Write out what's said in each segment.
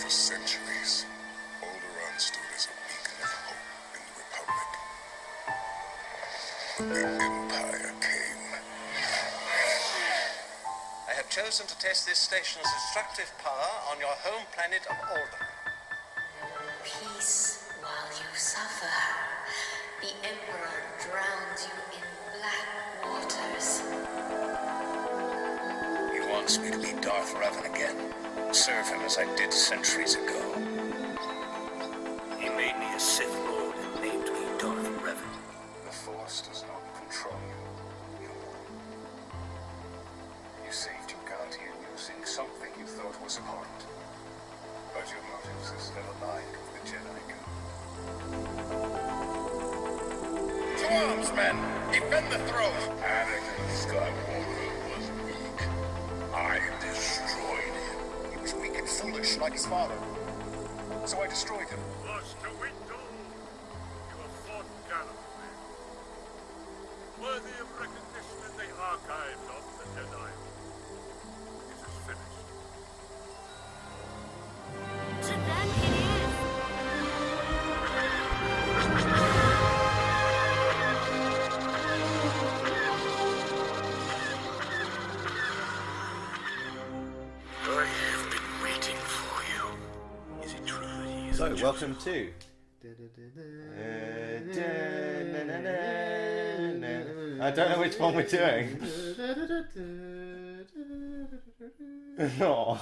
For centuries, Alderaan stood as a beacon of hope in the Republic. But the Empire came. I have chosen to test this station's destructive power on your home planet of Alderaan. Peace while you suffer. The Emperor drowns you in black waters. He wants me to be Darth Revan again. Serve him as I did centuries ago. He made me a Sith Lord and named me Darth Revan. The Force does not control you. You saved Ugantian using something you thought was important. But your motives are still aligned with the Jedi Code. To arms, men! Defend the throne! Anakin Skywalker was weak. I destroyed him. He was weak and foolish, like his father. So I destroyed him. Master Windu, you have fought gallantly. Worthy of recognition in the archives of the Jedi. It is finished. To them it is. I have been waiting for you. Is it true that he is So, welcome to. I don't know which one we're doing. Oh.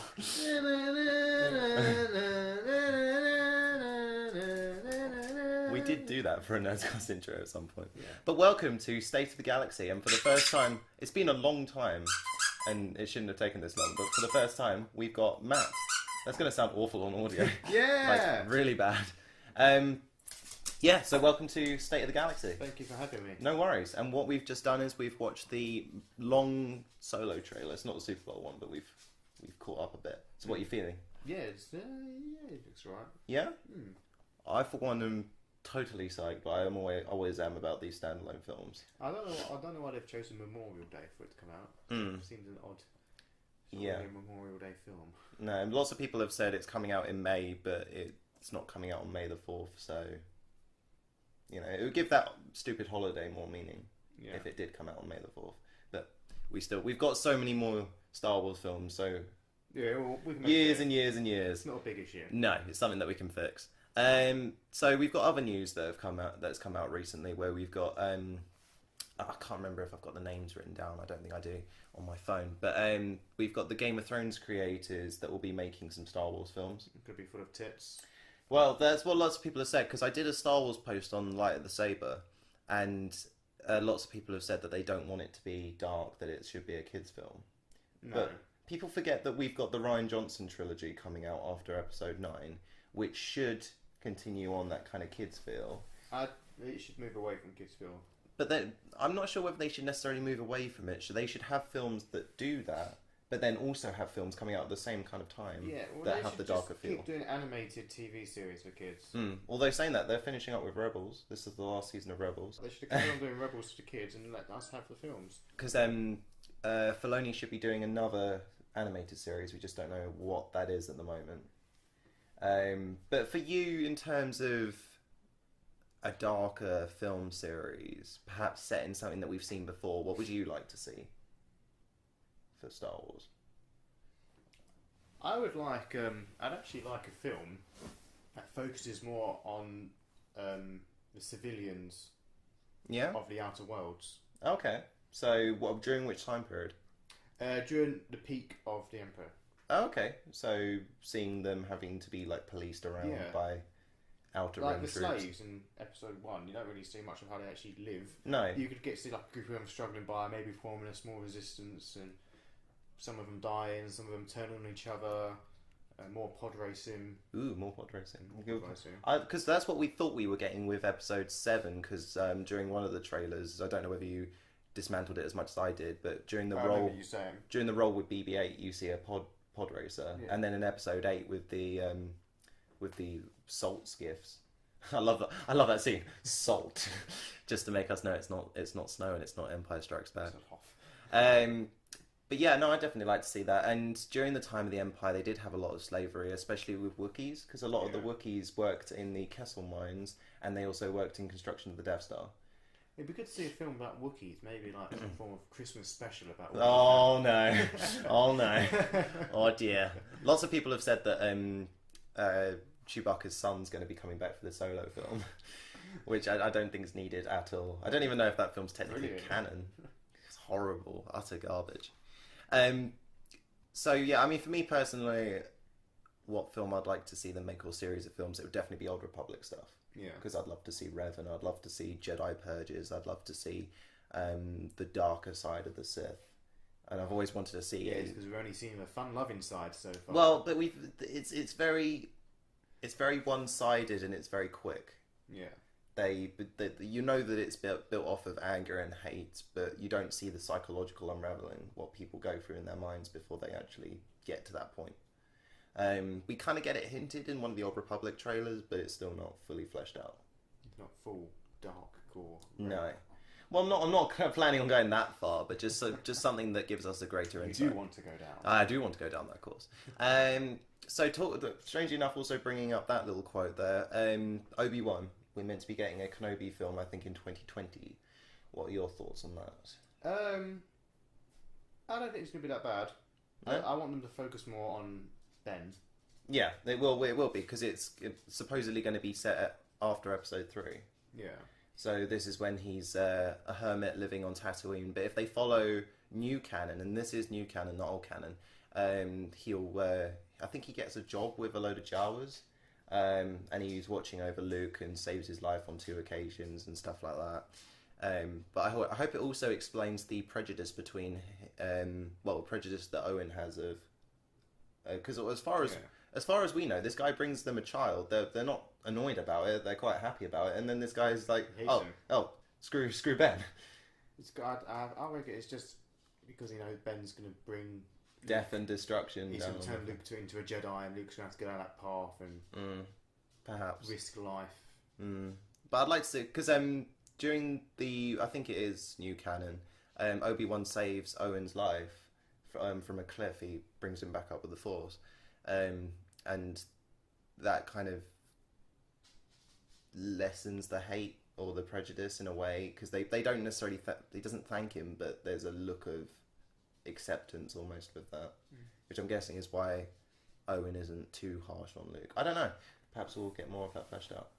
We did do that for a Nerdcast intro at some point. Yeah. But welcome to State of the Galaxy, and for the first time, it's been a long time, and it shouldn't have taken this long, but for the first time, we've got Matt. That's going to sound awful on audio. Yeah! Like, really bad. Yeah, so welcome to State of the Galaxy. Thank you for having me. No worries. And what we've just done is we've watched the long Solo trailer. It's not the Super Bowl one, but we've caught up a bit. So what are you feeling? Yeah, it looks right. Yeah? I, for one, am totally psyched, but I always am about these standalone films. I don't know why they've chosen Memorial Day for it to come out. It seems an odd Memorial Day film. No, lots of people have said it's coming out in May, but it's not coming out on May the 4th, so... You know, it would give that stupid holiday more meaning if it did come out on May the 4th. But we've got so many more Star Wars films, so Yeah, well, we can years and years and years. It's not a big issue. No, it's something that we can fix. So we've got other news that's come out recently where we've got I can't remember if I've got the names written down. I don't think I do on my phone. But we've got the Game of Thrones creators that will be making some Star Wars films. It could be full of tits. Well, that's what lots of people have said, because I did a Star Wars post on Light of the Saber, and lots of people have said that they don't want it to be dark, that it should be a kids' film. No. But people forget that we've got the Rian Johnson trilogy coming out after Episode 9, which should continue on that kind of kids' feel. It should move away from kids' film. But then, I'm not sure whether they should necessarily move away from it. They should have films that do that, but then also have films coming out at the same kind of time that have the darker feel. Keep doing animated TV series for kids. Although saying that, they're finishing up with Rebels. This is the last season of Rebels. They should carry on doing Rebels for kids and let us have the films. Because Filoni should be doing another animated series. We just don't know what that is at the moment. But for you, in terms of a darker film series, perhaps set in something that we've seen before, what would you like to see for Star Wars? I would like, I'd actually like a film that focuses more on the civilians of the Outer Worlds. Okay. So, during which time period? During the peak of the Emperor. Oh, okay. So, seeing them having to be like policed around by outer rim troops. Like the slaves in Episode 1, you don't really see much of how they actually live. No. You could get to see like a group of them struggling by, maybe forming a small resistance, and some of them dying, some of them turning on each other. More pod racing. Ooh, more pod racing. Because Because that's what we thought we were getting with Episode 7, because during one of the trailers, I don't know whether you dismantled it as much as I did, but during the roll with BB-8, you see a pod racer, and then in Episode 8 with the salt skiffs. I love that scene. Salt, just to make us know it's not snow and it's not Empire Strikes Back. But yeah, no, I'd definitely like to see that. And during the time of the Empire, they did have a lot of slavery, especially with Wookiees, because a lot of the Wookiees worked in the Kessel mines, and they also worked in construction of the Death Star. It'd be good to see a film about Wookiees, maybe like some form of Christmas special about Wookiees. Oh no. Oh no. Oh dear. Lots of people have said that Chewbacca's son's going to be coming back for the Solo film, which I don't think is needed at all. I don't even know if that film's technically canon. It's horrible. Utter garbage. So yeah, I mean, for me personally, what film I'd like to see them make, or series of films, it would definitely be Old Republic stuff. Yeah. Because I'd love to see Revan, I'd love to see Jedi Purges, I'd love to see the darker side of the Sith. And I've always wanted to see... Yeah, because we've only seen the fun-loving side so far. Well, but it's very one-sided and it's very quick. Yeah. You know that it's built off of anger and hate, but you don't see the psychological unraveling, what people go through in their minds before they actually get to that point. We kind of get it hinted in one of the Old Republic trailers, but it's still not fully fleshed out. Not full dark gore. No. Well, I'm not kind of planning on going that far, but just something that gives us a greater insight. You do want to go down. I do want to go down that course. Strangely enough, also bringing up that little quote there, Obi-Wan, we're meant to be getting a Kenobi film, I think, in 2020. What are your thoughts on that? I don't think it's going to be that bad. No? I want them to focus more on Ben. Yeah, it will be, because it's supposedly going to be set after Episode 3. Yeah. So this is when he's a hermit living on Tatooine. But if they follow new canon, and this is new canon, not old canon, I think he gets a job with a load of Jawas, and he's watching over Luke and saves his life on 2 occasions and stuff like that. But I hope it also explains the prejudice between, prejudice that Owen has of, because as far as we know, this guy brings them a child. They're not annoyed about it. They're quite happy about it. And then this guy's like, screw Ben. I reckon it's just because Ben's going to bring death and destruction. He's going to turn Luke into a Jedi, and Luke's going to have to get out of that path and perhaps risk life. But I'd like to see, because during I think it is new canon, Obi-Wan saves Owen's life from a cliff. He brings him back up with the Force. And that kind of lessens the hate or the prejudice in a way, because they don't necessarily he doesn't thank him, but there's a look of acceptance almost with that, which I'm guessing is why Owen isn't too harsh on Luke. I don't know, perhaps we'll get more of that fleshed out.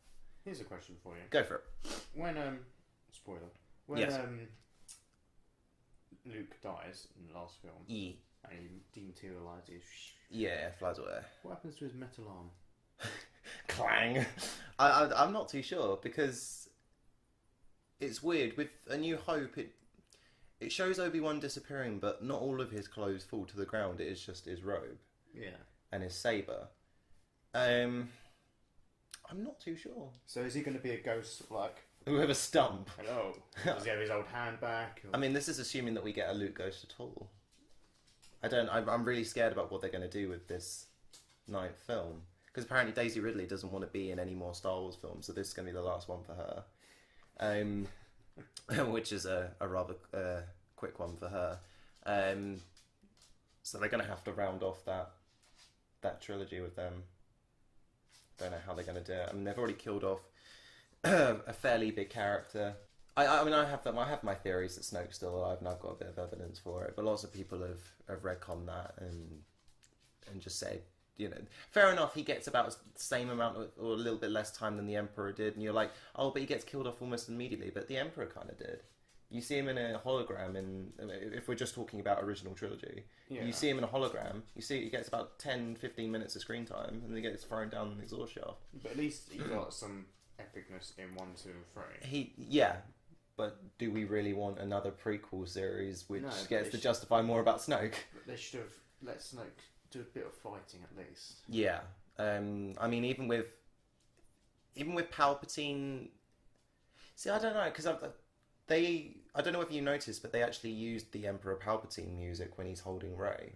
Here's a question for you. Go for it. When spoiler, when yes. Luke dies in the last film, and he dematerializes, flies away. What happens to his metal arm? Clang. I'm not too sure, because it's weird. With A New Hope, it shows Obi-Wan disappearing, but not all of his clothes fall to the ground. It is just his robe. Yeah. And his saber. I'm not too sure. So is he going to be a ghost with a stump? Hello. Does he have his old hand back? Or... I mean, this is assuming that we get a Luke ghost at all. I'm really scared about what they're going to do with this 9th film, because apparently Daisy Ridley doesn't want to be in any more Star Wars films, so this is going to be the last one for her, which is a rather quick one for her. So they're going to have to round off that trilogy with them. Don't know how they're going to do it. I mean, they've already killed off a fairly big character. I have my theories that Snoke's still alive, and I've got a bit of evidence for it. But lots of people have retconned that and just said, fair enough. He gets about the same amount or a little bit less time than the Emperor did, and you're like, oh, but he gets killed off almost immediately. But the Emperor kind of did. You see him in a hologram, if we're just talking about original trilogy, you see him in a hologram. You see he gets about 10-15 minutes of screen time, and then he gets thrown down the exhaust shaft. But at least he got some epicness in 1, 2, and 3. But do we really want another prequel series which gets to should... justify more about Snoke? They should have let Snoke do a bit of fighting at least. Yeah. I mean, even with Palpatine... See, I don't know, because I don't know if you noticed, but they actually used the Emperor Palpatine music when he's holding Rey.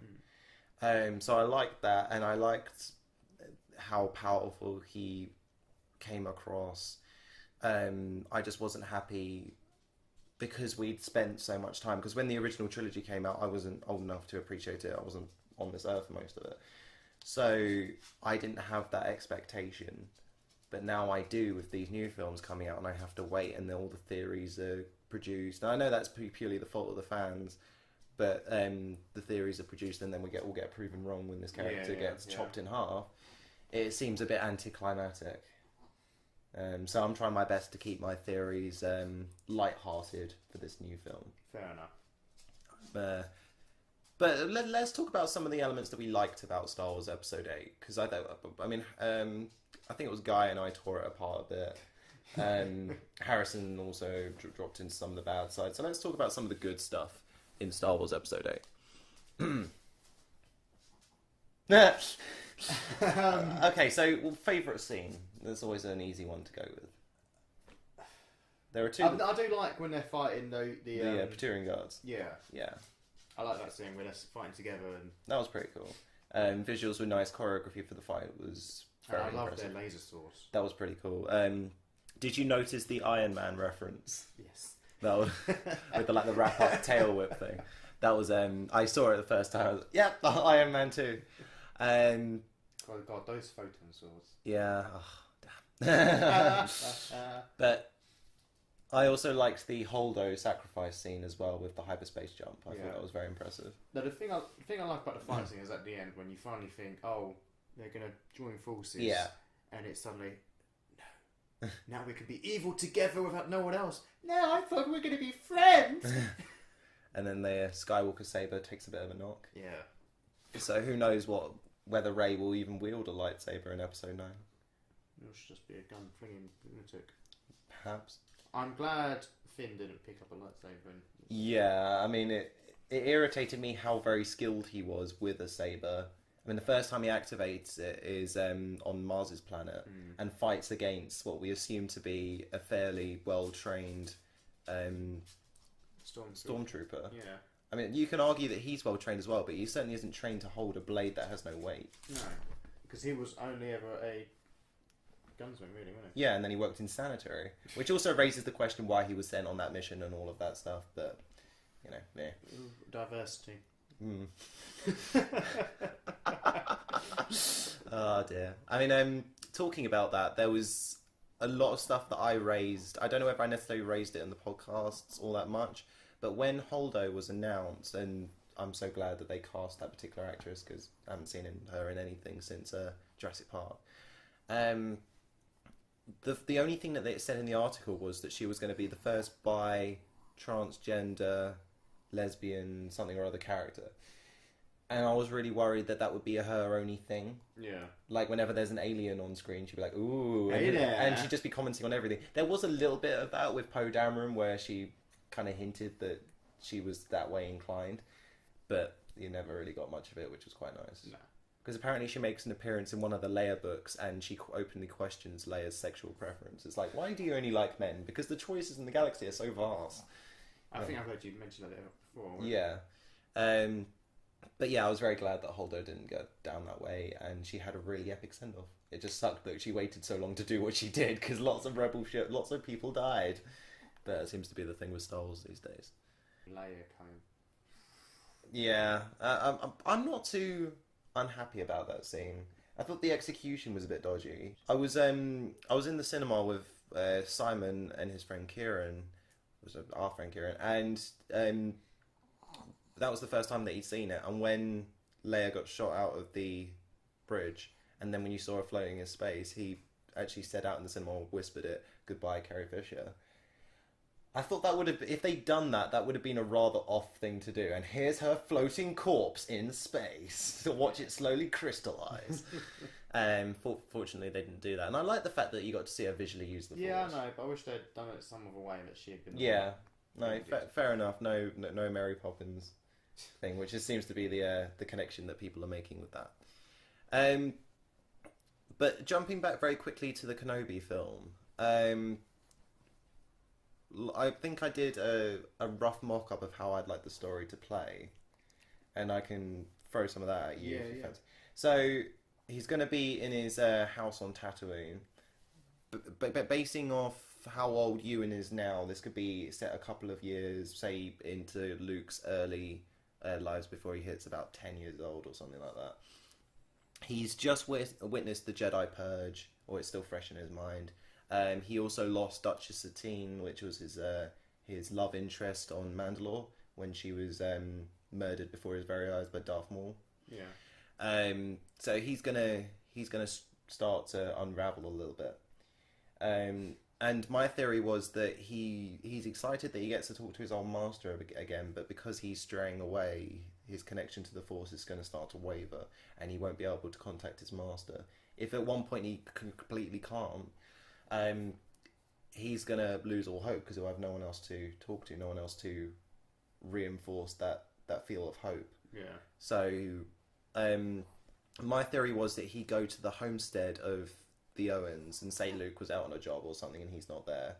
So I liked that, and I liked how powerful he came across. I just wasn't happy because we'd spent so much time. Because when the original trilogy came out, I wasn't old enough to appreciate it. I wasn't on this earth for most of it. So I didn't have that expectation. But now I do with these new films coming out, and I have to wait, and then all the theories are produced. And I know that's purely the fault of the fans, but the theories are produced, and then we all get proven wrong when this character gets chopped in half. It seems a bit anticlimactic. So I'm trying my best to keep my theories light-hearted for this new film. Fair enough. But let's talk about some of the elements that we liked about Star Wars Episode 8. Because I think it was Guy and I tore it apart a bit. Harrison also dropped into some of the bad side. So let's talk about some of the good stuff in Star Wars Episode 8. Okay, so favourite scene. There's always an easy one to go with. There are two. I do like when they're fighting the Praetorian Guards. Yeah. I like that scene when they're fighting together, and that was pretty cool. Visuals were nice. Choreography for the fight was very impressive. I love their laser swords. That was pretty cool. Did you notice the Iron Man reference? Yes. That was, with the wrap up tail whip thing. That was I saw it the first time. I was the Iron Man too. Oh god, those photon swords. Yeah. Oh, damn. But I also liked the Holdo sacrifice scene as well with the hyperspace jump. I thought that was very impressive. No, the thing I like about the fight scene is at the end when you finally think, oh, they're going to join forces. Yeah. And it's suddenly, no, now we can be evil together without no one else. No, I thought we were going to be friends. And then the Skywalker saber takes a bit of a knock. Yeah. So who knows whether Rey will even wield a lightsaber in Episode 9. It should just be a gun-flinging lunatic. Perhaps. I'm glad Finn didn't pick up a lightsaber. Yeah, I mean, it irritated me how very skilled he was with a saber. I mean, the first time he activates it is on Mars's planet and fights against what we assume to be a fairly well-trained stormtrooper. Yeah. I mean, you can argue that he's well-trained as well, but he certainly isn't trained to hold a blade that has no weight. No, because he was only ever a gunsman, really, wasn't he? Yeah, and then he worked in sanitary, which also raises the question why he was sent on that mission and all of that stuff, but, yeah. Diversity. Oh, dear. I mean, talking about that, there was a lot of stuff that I raised. I don't know if I necessarily raised it in the podcasts all that much, but when Holdo was announced, and I'm so glad that they cast that particular actress, because I haven't seen her in anything since Jurassic Park. The only thing that they said in the article was that she was going to be the first bi, transgender, lesbian, something or other character. And I was really worried that would be her only thing. Yeah. Like, whenever there's an alien on screen, she'd be like, ooh. Hey there. And she'd just be commenting on everything. There was a little bit of that with Poe Dameron, where she kind of hinted that she was that way inclined. But you never really got much of it, which was quite nice. No. Because apparently she makes an appearance in one of the Leia books, and she openly questions Leia's sexual preference. It's like, why do you only like men? Because the choices in the galaxy are so vast. I think I've heard you mention that before. Yeah. But yeah, I was very glad that Holdo didn't go down that way, and she had a really epic send-off. It just sucked that she waited so long to do what she did, because lots of people died. But it seems to be the thing with Star Wars these days. Leia coming. Yeah. I'm not too unhappy about that scene. I thought the execution was a bit dodgy. I was in the cinema with Simon and his friend Kieran. It was our friend Kieran, and that was the first time that he'd seen it. And when Leia got shot out of the bridge, and then when you saw her floating in space, he actually said out in the cinema, whispered it, "Goodbye, Carrie Fisher." I thought that would have, if they'd done that, that would have been a rather off thing to do. And here's her floating corpse in space to watch it slowly crystallise. Fortunately, they didn't do that. And I like the fact that you got to see her visually use the Force. Yeah, I know, but I wish they'd done it some other way that she had been. Yeah, no, fair enough. No Mary Poppins thing, which just seems to be the connection that people are making with that. But jumping back very quickly to the Kenobi film, I think I did a rough mock-up of how I'd like the story to play, and I can throw some of that at you. Yeah. So he's going to be in his house on Tatooine, but basing off how old Ewan is now, this could be set a couple of years, say, into Luke's early lives before he hits about 10 years old or something like that. He's just witnessed the Jedi Purge, or it's still fresh in his mind. He also lost Duchess Satine, which was his love interest on Mandalore, when she was murdered before his very eyes by Darth Maul. Yeah. So he's gonna start to unravel a little bit. And my theory was that he's excited that he gets to talk to his old master again, but because he's straying away, his connection to the Force is going to start to waver, and he won't be able to contact his master. If at one point he completely can't, he's going to lose all hope because he'll have no one else to talk to, no one else to reinforce that feel of hope. Yeah. So, my theory was that he'd go to the homestead of the Owens and say Luke was out on a job or something and he's not there,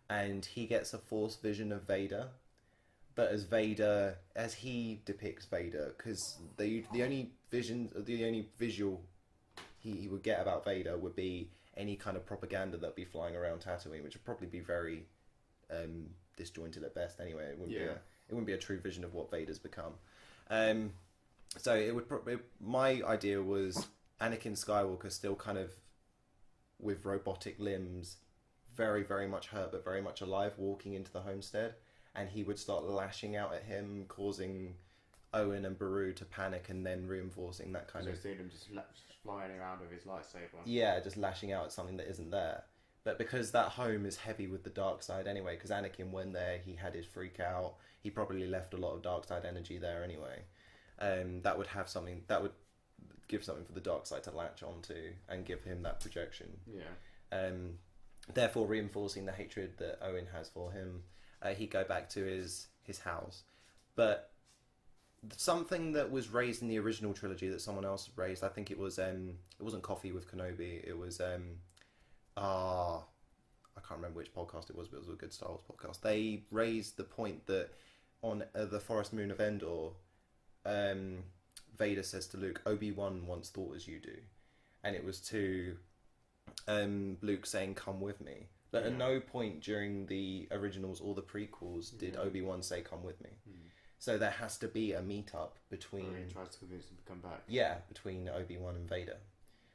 and he gets a Force vision of Vader, but as he depicts Vader, because the only visual he would get about Vader would be any kind of propaganda that'd be flying around Tatooine, which would probably be very disjointed at best anyway. It wouldn't be a true vision of what Vader's become. So it would my idea was Anakin Skywalker still kind of with robotic limbs, very, very much hurt but very much alive, walking into the homestead, and he would start lashing out at him, causing Owen and Beru to panic, and then reinforcing that kind of... So seeing him just flying around with his lightsaber. Yeah, just lashing out at something that isn't there. But because that home is heavy with the dark side anyway, because Anakin went there, he had his freak out, he probably left a lot of dark side energy there anyway. That would give something for the dark side to latch onto and give him that projection. Yeah. Therefore reinforcing the hatred that Owen has for him. He'd go back to his house. But something that was raised in the original trilogy that someone else raised, I think it wasn't Coffee with Kenobi, it was I can't remember which podcast it was, but it was a good Star Wars podcast. They raised the point that on the Forest Moon of Endor, Vader says to Luke, Obi-Wan once thought as you do. And it was to Luke saying, come with me. But at no point during the originals or the prequels did Obi-Wan say, come with me. So there has to be a meet-up between... He tries to convince him to come back. Yeah, between Obi-Wan and Vader.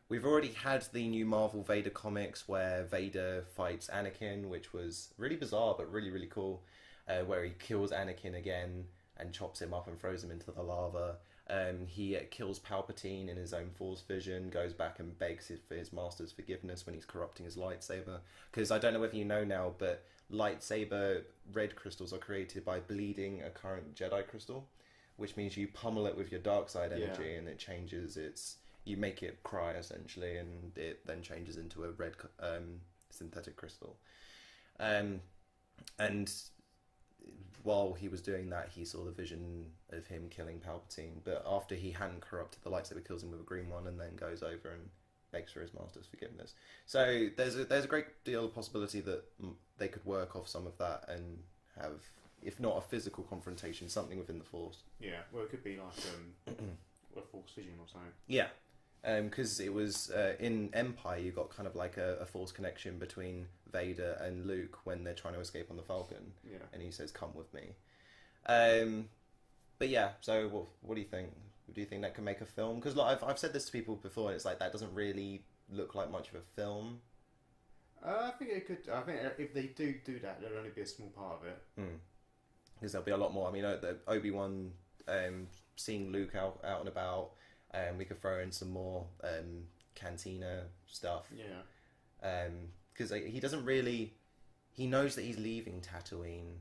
We've already had the new Marvel Vader comics where Vader fights Anakin, which was really bizarre but really, really cool, where he kills Anakin again and chops him up and throws him into the lava. He kills Palpatine in his own Force vision, goes back and begs for his master's forgiveness when he's corrupting his lightsaber. Because I don't know whether you know now, but lightsaber red crystals are created by bleeding a current Jedi crystal, which means you pummel it with your dark side energy and it changes its... You make it cry, essentially, and it then changes into a red synthetic crystal. And while he was doing that, he saw the vision of him killing Palpatine, but after he hadn't corrupted the lightsaber, kills him with a green one, and then goes over and begs for his master's forgiveness. So there's a great deal of possibility that they could work off some of that and have, if not a physical confrontation, something within the Force. Yeah, well, it could be like a Force vision or something. Yeah, because it was in Empire, you got kind of like a Force connection between Vader and Luke when they're trying to escape on the Falcon. Yeah. And he says, come with me. But yeah, so what do you think? Do you think that can make a film? Because like, I've said this to people before, and it's like, that doesn't really look like much of a film. I think it could. I think if they do that, there'll only be a small part of it. Because there'll be a lot more. I mean, Obi-Wan seeing Luke out and about. We could throw in some more cantina stuff. Yeah. Because he doesn't really... He knows that he's leaving Tatooine,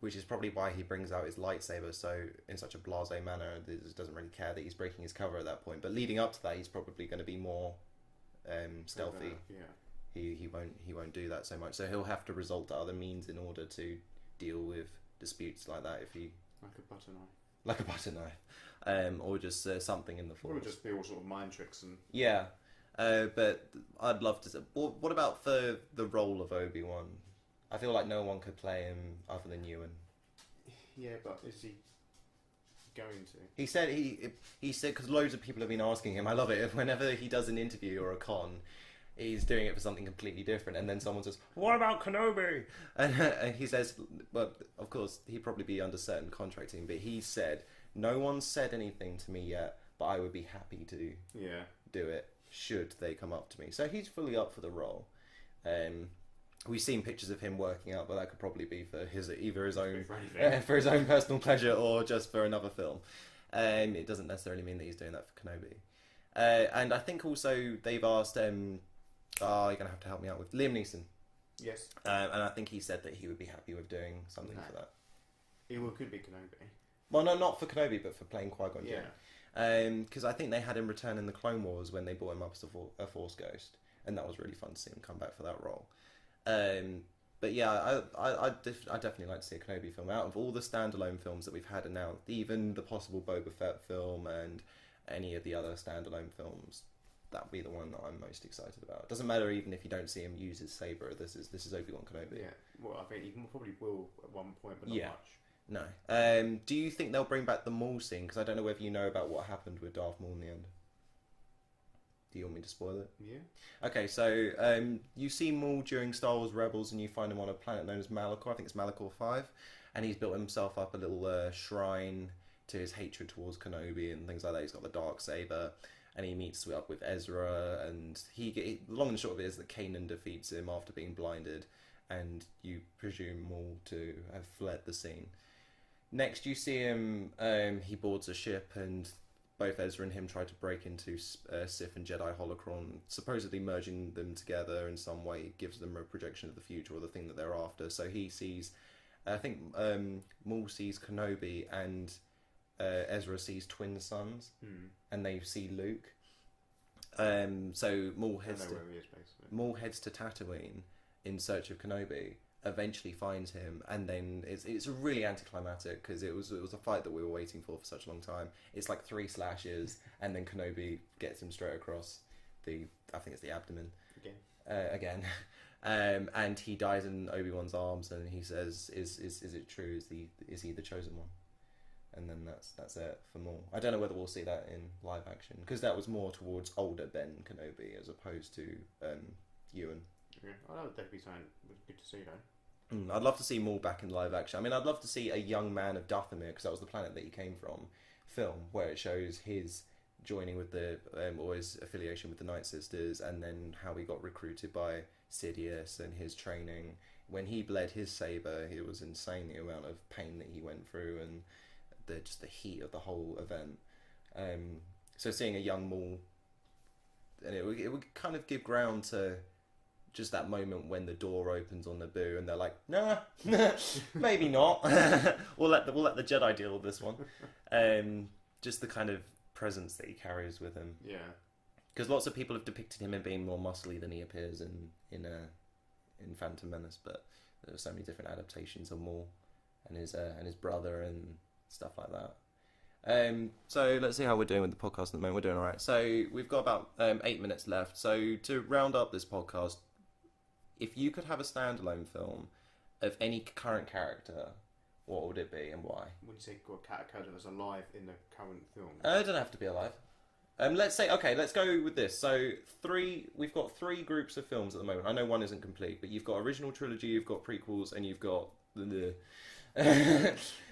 which is probably why he brings out his lightsaber so in such a blasé manner. He doesn't really care that he's breaking his cover at that point. But leading up to that, he's probably going to be more stealthy. He won't do that so much. So he'll have to resort to other means in order to deal with disputes like that. Like a butter knife. Like a butter knife, or just something in the Force. Or just be all sort of mind tricks and... Yeah, but I'd love to... What about for the role of Obi-Wan? I feel like no one could play him other than Ewan. Yeah, but is he going to? He said, because loads of people have been asking him, I love it, whenever he does an interview or a con, he's doing it for something completely different. And then someone says, "What about Kenobi?" And he says, well, of course, he'd probably be under certain contracting, but he said, "No one's said anything to me yet, but I would be happy to do it should they come up to me." So he's fully up for the role. We've seen pictures of him working out, but that could probably be for either his own for his own personal pleasure or just for another film. It doesn't necessarily mean that he's doing that for Kenobi. And I think also they've asked, you're going to have to help me out with Liam Neeson. Yes. And I think he said that he would be happy with doing something for that. It could be Kenobi. Well, no, not for Kenobi, but for playing Qui-Gon Jinn. Yeah. Because I think they had him return in the Clone Wars when they brought him up as a Force Ghost, and that was really fun to see him come back for that role. But yeah, I definitely like to see a Kenobi film. Out of all the standalone films that we've had announced, even the possible Boba Fett film and any of the other standalone films, that'd be the one that I'm most excited about. It doesn't matter even if you don't see him use his saber. This is Obi-Wan Kenobi. Yeah, well, I think he probably will at one point, but not much. No. Do you think they'll bring back the Maul scene? Because I don't know whether you know about what happened with Darth Maul in the end. Do you want me to spoil it? Yeah. Okay, so you see Maul during Star Wars Rebels, and you find him on a planet known as Malachor. I think it's Malachor 5, and he's built himself up a little shrine to his hatred towards Kenobi and things like that. He's got the Darksaber, and he meets up with Ezra, and he long and short of it is that Kanan defeats him after being blinded, and you presume Maul to have fled the scene. Next, you see him. He boards a ship, and both Ezra and him try to break into Sith and Jedi holocron, supposedly merging them together in some way, gives them a projection of the future or the thing that they're after. So he sees, I think Maul sees Kenobi, and Ezra sees twin sons, and they see Luke. So Maul heads to Tatooine in search of Kenobi. Eventually finds him, and then it's really anticlimactic because it was a fight that we were waiting for such a long time. It's like 3 slashes, and then Kenobi gets him straight across I think it's the abdomen again, and he dies in Obi-Wan's arms, and he says, "Is it true? Is he the chosen one?" And then that's it for Maul. I don't know whether we'll see that in live action because that was more towards older Ben Kenobi as opposed to Ewan. Yeah, that would definitely sound good to see though. I'd love to see Maul back in live action. I mean, I'd love to see a young man of Dathomir, because that was the planet that he came from, film where it shows his joining with the or his affiliation with the Night Sisters, and then how he got recruited by Sidious and his training. When he bled his saber, it was insane the amount of pain that he went through, and just the heat of the whole event. So seeing a young Maul, and it would kind of give ground to just that moment when the door opens on Naboo and they're like, nah, maybe not. we'll let the Jedi deal with this one. Just the kind of presence that he carries with him. Yeah. Because lots of people have depicted him as being more muscly than he appears in Phantom Menace, but there are so many different adaptations of Maul and his brother and stuff like that. So let's see how we're doing with the podcast at the moment. We're doing all right. So we've got about 8 minutes left. So to round up this podcast, if you could have a standalone film of any current character, what would it be and why? When you say character that's alive in the current film? It doesn't have to be alive. Let's go with this. So we've got 3 groups of films at the moment. I know one isn't complete, but you've got original trilogy, you've got prequels, and you've got the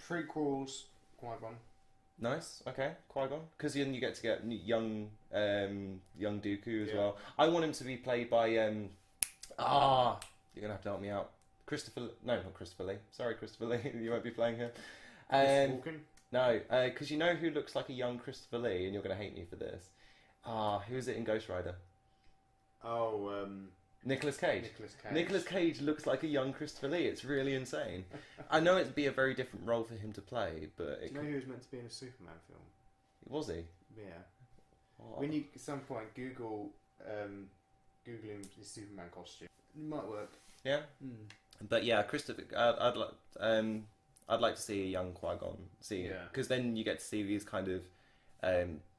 prequels, Qui-Gon. Nice, okay, Qui-Gon. Because then you get to get young Dooku as well. I want him to be played by you're gonna have to help me out. Not Christopher Lee. Sorry, Christopher Lee, you won't be playing him. Walken? No, because you know who looks like a young Christopher Lee, and you're gonna hate me for this. Who is it in Ghost Rider? Nicolas Cage. Nicolas Cage looks like a young Christopher Lee. It's really insane. I know it'd be a very different role for him to play, but do you know who was meant to be in a Superman film? Was he? Yeah. When you at some point Google him his Superman costume, it might work. Yeah. But yeah, Christopher. I'd like to see a young Qui-Gon. Because then you get to see these kind of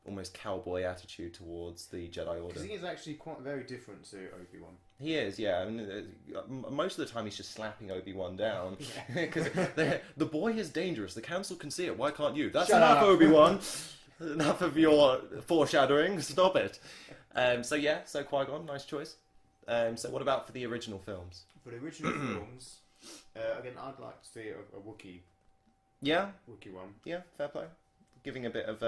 almost cowboy attitude towards the Jedi Order. Because he is actually quite very different to Obi-Wan. He is, yeah. I mean, most of the time he's just slapping Obi-Wan down. Because the boy is dangerous. The Council can see it. Why can't you? That's enough, Obi-Wan. Enough of your foreshadowing. Stop it. So Qui-Gon, nice choice. So what about for the original films? For the original films, again, I'd like to see a Wookiee. Yeah? Wookiee one. Yeah, fair play. Giving a bit of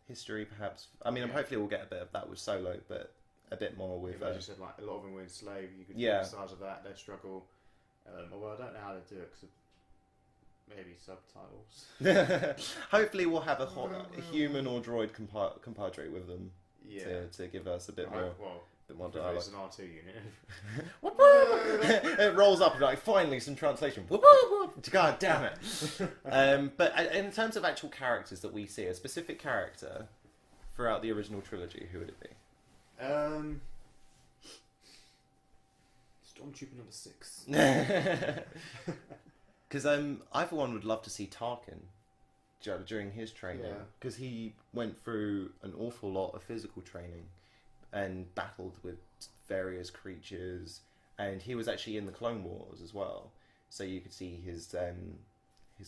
history, perhaps. I mean, hopefully we'll get a bit of that with Solo, but a bit more with... As you said, like, a lot of them were enslaved. You could yeah. see the size of that, their struggle. Although I don't know how to do it, because maybe subtitles. Hopefully we'll have a human or droid compadre with them to give us a bit more... bit more dialogue. It's an R2 unit. It rolls up and like, finally some translation. God damn it. But in terms of actual characters that we see, a specific character throughout the original trilogy, who would it be? Stormtrooper number 6. Because I for one would love to see Tarkin during his training, because he went through an awful lot of physical training and battled with various creatures, and he was actually in the Clone Wars as well, so you could see his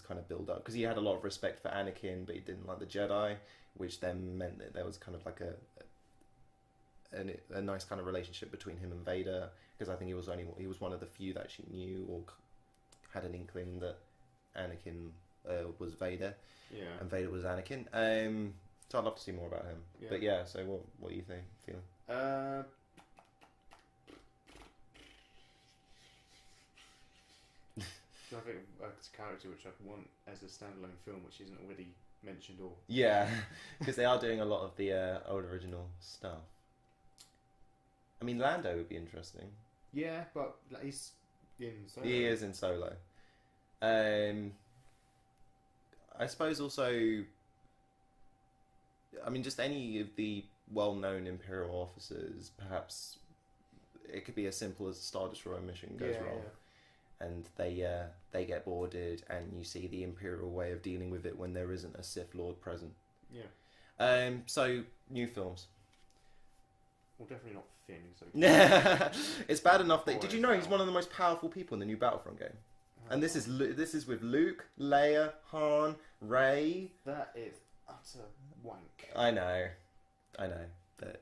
kind of build up, because he had a lot of respect for Anakin, but he didn't like the Jedi, which then meant that there was kind of like a nice kind of relationship between him and Vader, because I think he was one of the few that actually knew or had an inkling that Anakin was Vader, and Vader was Anakin. So I'd love to see more about him. Yeah. But yeah, so what do you think? Feeling? I think it's a character which I want as a standalone film, which isn't already mentioned or... Yeah, because they are doing a lot of the old original stuff. I mean, Lando would be interesting. Yeah, but he's in Solo. He is in Solo. I suppose also... I mean, just any of the well-known Imperial officers, perhaps it could be as simple as the Star Destroyer mission goes wrong. Yeah. And they get boarded, and you see the Imperial way of dealing with it when there isn't a Sith Lord present. Yeah. So, new films. Well, definitely not Finn. So it's bad enough that... Did you know he's one of the most powerful people in the new Battlefront game? And this is with Luke, Leia, Han, Rey. That is utter wank. I know. There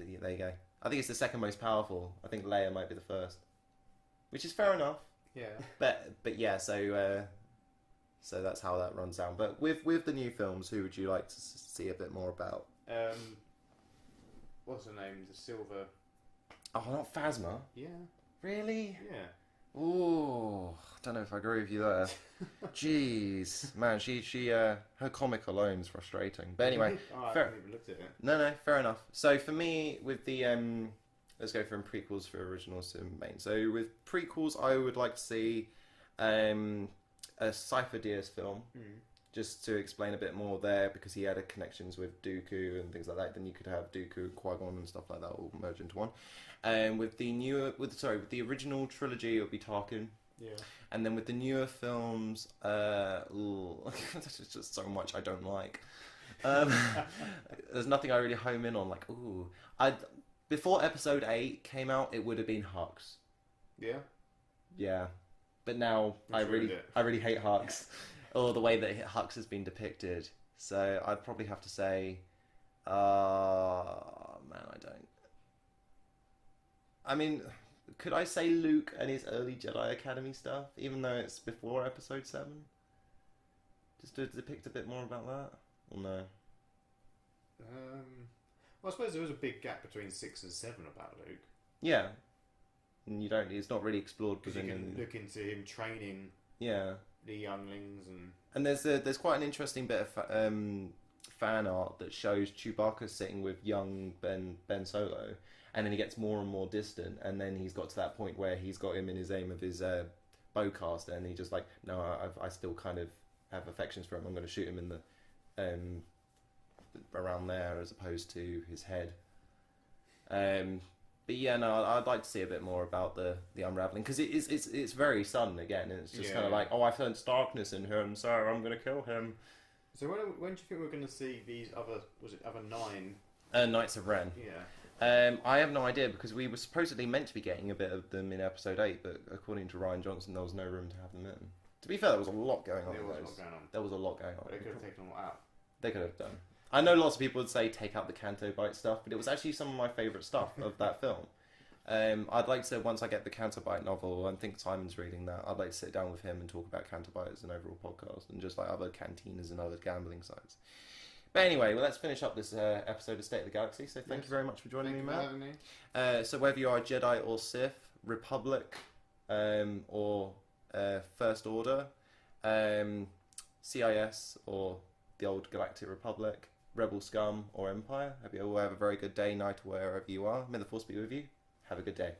you go. I think it's the second most powerful. I think Leia might be the first, which is fair enough. Yeah. But yeah, so that's how that runs down. But with the new films, who would you like to see a bit more about? What's her name? The Silver. Oh, not Phasma. Yeah. Really? Yeah. Ooh, I don't know if I agree with you there. Jeez, man, she her comic alone is frustrating. But anyway, I haven't even looked at it. No, fair enough. So for me, with the let's go from prequels for originals to main. So with prequels, I would like to see a Cypher Dyas film, just to explain a bit more there, because he had connections with Dooku and things like that. Then you could have Dooku, Qui-Gon, and stuff like that all merge into one. And with the original trilogy, it would be Tarkin. Yeah. And then with the newer films, that's just so much I don't like. There's nothing I really home in on. Like, before Episode 8 came out, it would have been Hux. Yeah. Yeah, but now I really hate Hux, or the way that Hux has been depicted. So I'd probably have to say, man, I don't. I mean, could I say Luke and his early Jedi Academy stuff, even though it's before Episode 7? Just to depict a bit more about that? Or no? Well, I suppose there was a big gap between 6 and 7 about Luke. Yeah. And it's not really explored. Because you can look into him training the younglings. And there's quite an interesting bit of fan art that shows Chewbacca sitting with young Ben Solo. And then he gets more and more distant, and then he's got to that point where he's got him in his aim of his bowcaster, and he's just like, no, I still kind of have affections for him. I'm going to shoot him in the around there as opposed to his head. But yeah, no, I'd like to see a bit more about the unraveling, because it's very sudden again, and it's just kind of like, I sensed darkness in him, so I'm going to kill him. So when do you think we're going to see these other 9? Knights of Ren. Yeah. I have no idea, because we were supposedly meant to be getting a bit of them in Episode 8, but according to Rian Johnson, there was no room to have them in. To be fair, there was a lot going on. There was a lot going on. But they could have taken them all out. They could have done. I know lots of people would say take out the Canto Bite stuff, but it was actually some of my favourite stuff of that film. I'd like to, once I get the Canterbite novel, I think Simon's reading that, I'd like to sit down with him and talk about Canterbite as an overall podcast, and just like other cantinas and other gambling sites. But anyway, well, let's finish up this episode of State of the Galaxy. So thank you very much for joining me, Matt. So whether you are Jedi or Sith, Republic, or First Order, CIS or the old Galactic Republic, Rebel Scum or Empire, hope you all have a very good day, night, or wherever you are. May the Force be with you. Have a good day.